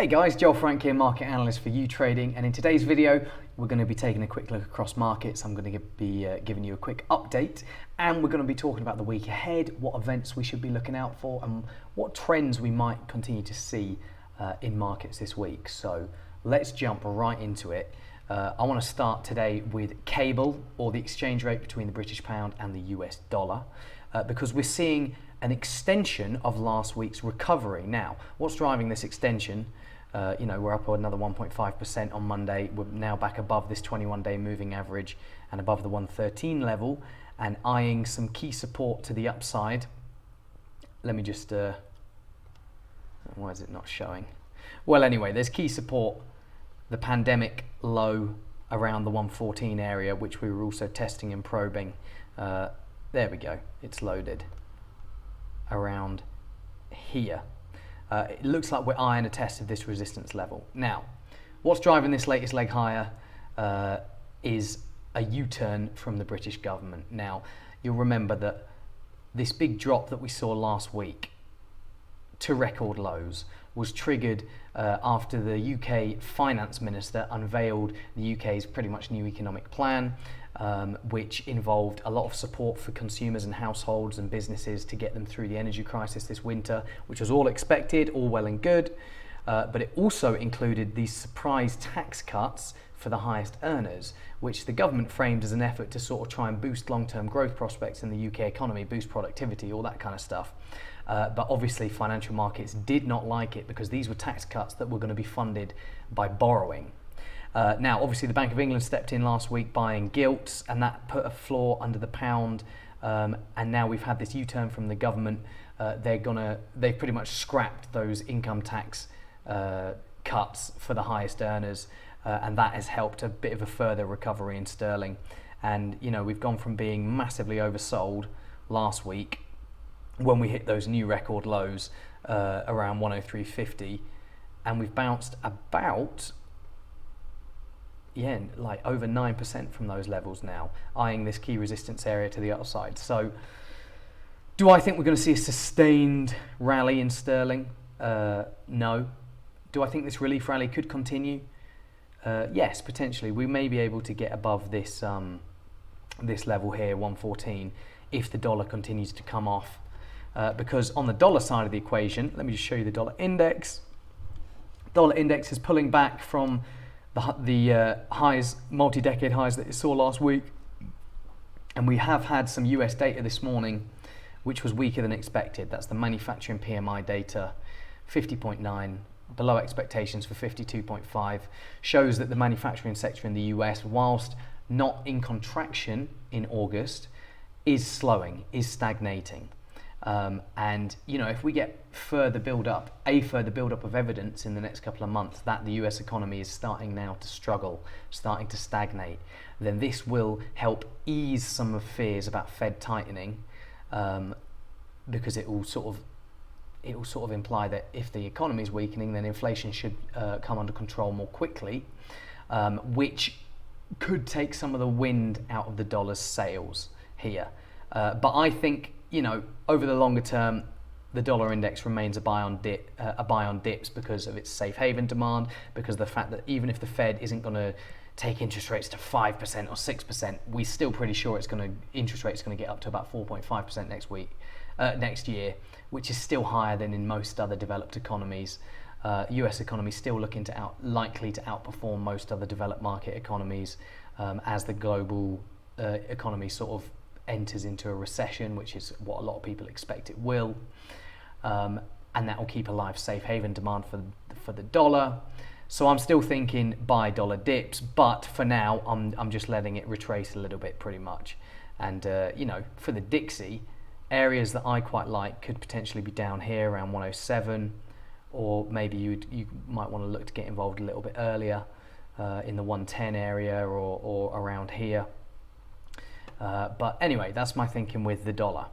Hey guys, Joel Frank here, market analyst for YouTrading, and in today's video we're going to be taking a quick look across markets. I'm going to be giving you a quick update, and we're going to be talking about the week ahead, what events we should be looking out for, and what trends we might continue to see in markets this week. So let's jump right into it. I want to start today with cable, or the exchange rate between the British pound and the US dollar, because we're seeing an extension of last week's recovery. Now, what's driving this extension? We're up another 1.5% on Monday. We're now back above this 21-day moving average and above the 113 level, and eyeing some key support to the upside. Let me just, why is it not showing? Well, anyway, there's key support, the pandemic low around the 114 area, which we were also testing and probing. There we go, it's loaded around here. It looks like we're eyeing a test of this resistance level. Now, what's driving this latest leg higher is a U-turn from the British government. Now, you'll remember that this big drop that we saw last week to record lows was triggered after the UK finance minister unveiled the UK's pretty much new economic plan, which involved a lot of support for consumers and households and businesses to get them through the energy crisis this winter, which was all expected, all well and good. But it also included these surprise tax cuts for the highest earners, which the government framed as an effort to sort of try and boost long-term growth prospects in the UK economy, boost productivity, all that kind of stuff. But obviously financial markets did not like it, because these were tax cuts that were going to be funded by borrowing. Now, obviously, the Bank of England stepped in last week buying gilts, and that put a floor under the pound. And now we've had this U-turn from the government. They've pretty much scrapped those income tax cuts for the highest earners, and that has helped a bit of a further recovery in sterling. And we've gone from being massively oversold last week when we hit those new record lows around 103.50, and we've bounced about like over 9% from those levels now, eyeing this key resistance area to the upside. So do I think we're going to see a sustained rally in sterling? No. Do I think this relief rally could continue? Yes, potentially. We may be able to get above this this level here, 114, if the dollar continues to come off. Because on the dollar side of the equation, let me just show you the dollar index. Dollar index is pulling back from the highs, multi-decade highs that it saw last week, and we have had some US data this morning which was weaker than expected. That's the manufacturing PMI data, 50.9, below expectations for 52.5, shows that the manufacturing sector in the US, whilst not in contraction in August, is slowing, is stagnating. And if we get further build up of evidence in the next couple of months that the US economy is starting now to struggle, starting to stagnate, then this will help ease some of fears about Fed tightening, because it will sort of imply that if the economy is weakening, then inflation should come under control more quickly, which could take some of the wind out of the dollar's sails here. But I think, over the longer term, the dollar index remains a buy on dips because of its safe haven demand, because of the fact that even if the Fed isn't going to take interest rates to 5% or 6%, we're still pretty sure interest rates going to get up to about 4.5% next year, which is still higher than in most other developed economies. US economy still likely to outperform most other developed market economies as the global economy sort of enters into a recession, which is what a lot of people expect it will, and that will keep alive safe haven demand for the dollar. So I'm still thinking buy dollar dips, but for now I'm just letting it retrace a little bit pretty much. And for the Dixie, areas that I quite like could potentially be down here around 107, or maybe you might want to look to get involved a little bit earlier in the 110 area or around here. But anyway, that's my thinking with the dollar.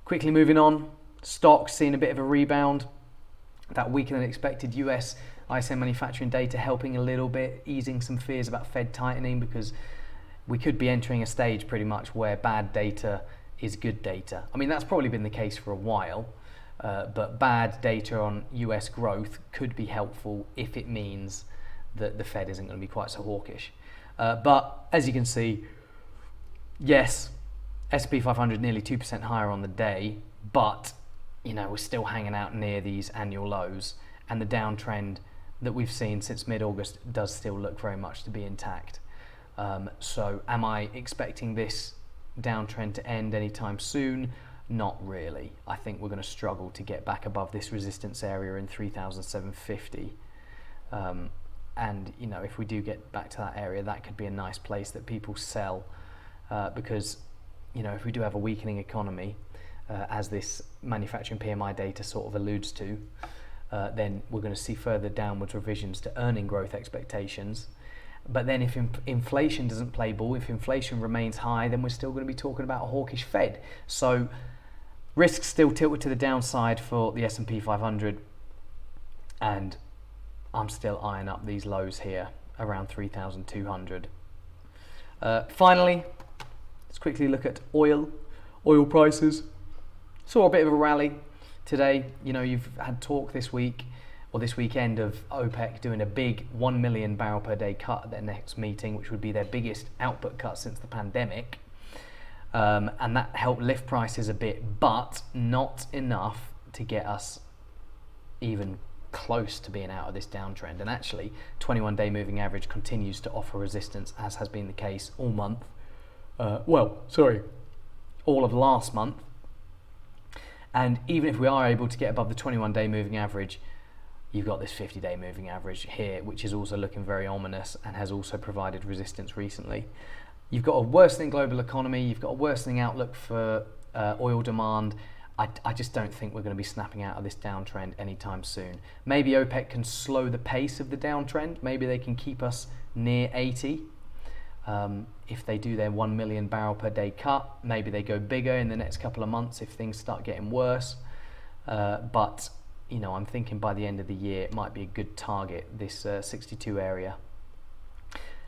Quickly moving on, stocks seeing a bit of a rebound. That weaker than expected US ISM manufacturing data helping a little bit, easing some fears about Fed tightening, because we could be entering a stage pretty much where bad data is good data. I mean, that's probably been the case for a while, But bad data on US growth could be helpful if it means that the Fed isn't going to be quite so hawkish. But as you can see, yes, S&P 500 nearly 2% higher on the day, but we're still hanging out near these annual lows, and the downtrend that we've seen since mid-August does still look very much to be intact. So am I expecting this downtrend to end anytime soon? Not really. I think we're going to struggle to get back above this resistance area in 3,750. And if we do get back to that area, that could be a nice place that people sell, because if we do have a weakening economy, as this manufacturing PMI data sort of alludes to, then we're going to see further downwards revisions to earning growth expectations. But then if inflation doesn't play ball, if inflation remains high, then we're still going to be talking about a hawkish Fed. So risks still tilted to the downside for the S&P 500, and I'm still eyeing up these lows here around 3,200. Finally, let's quickly look at oil prices. Saw a bit of a rally today. You've had talk this week or this weekend of OPEC doing a big 1 million barrel per day cut at their next meeting, which would be their biggest output cut since the pandemic. And that helped lift prices a bit, but not enough to get us even close to being out of this downtrend. And actually, 21-day moving average continues to offer resistance, as has been the case all month. All of last month. And even if we are able to get above the 21-day moving average, you've got this 50-day moving average here, which is also looking very ominous and has also provided resistance recently. You've got a worsening global economy, you've got a worsening outlook for oil demand. I just don't think we're going to be snapping out of this downtrend anytime soon. Maybe OPEC can slow the pace of the downtrend. Maybe they can keep us near 80. If they do their 1 million barrel per day cut, maybe they go bigger in the next couple of months if things start getting worse. But I'm thinking by the end of the year it might be a good target, this 62 area.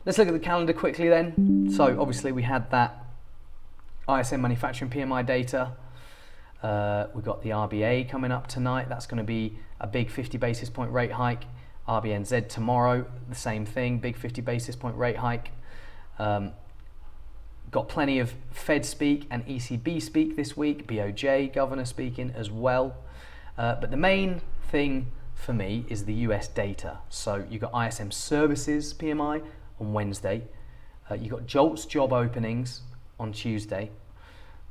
Let's look at the calendar quickly then. So obviously we had that ISM manufacturing PMI data. We've got the RBA coming up tonight. That's going to be a big 50 basis point rate hike. RBNZ tomorrow, the same thing, big 50 basis point rate hike. Got plenty of Fed speak and ECB speak this week, BOJ governor speaking as well. But the main thing for me is the US data. So you've got ISM services PMI on Wednesday. You've got JOLTS job openings on Tuesday.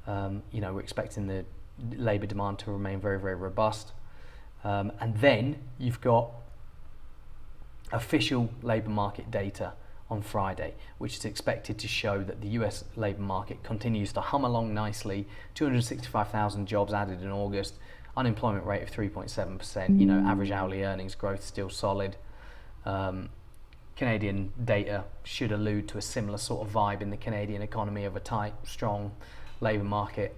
We're expecting the labour demand to remain very, very robust. And then you've got official labour market data on Friday, which is expected to show that the US labour market continues to hum along nicely. 265,000 jobs added in August, unemployment rate of 3.7%, average hourly earnings growth still solid. Canadian data should allude to a similar sort of vibe in the Canadian economy of a tight, strong labour market.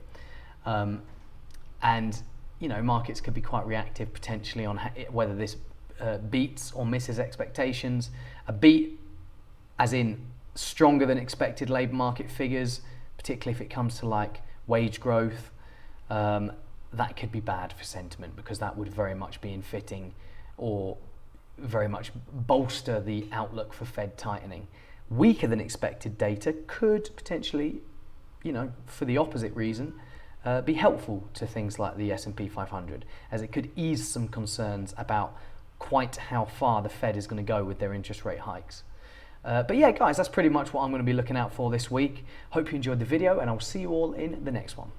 Markets could be quite reactive potentially on whether this beats or misses expectations. A beat as in stronger than expected labour market figures, particularly if it comes to like wage growth, that could be bad for sentiment, because that would very much be infitting or very much bolster the outlook for Fed tightening. Weaker than expected data could potentially, for the opposite reason, be helpful to things like the S&P 500, as it could ease some concerns about quite how far the Fed is going to go with their interest rate hikes. But yeah, guys, that's pretty much what I'm going to be looking out for this week. Hope you enjoyed the video, and I'll see you all in the next one.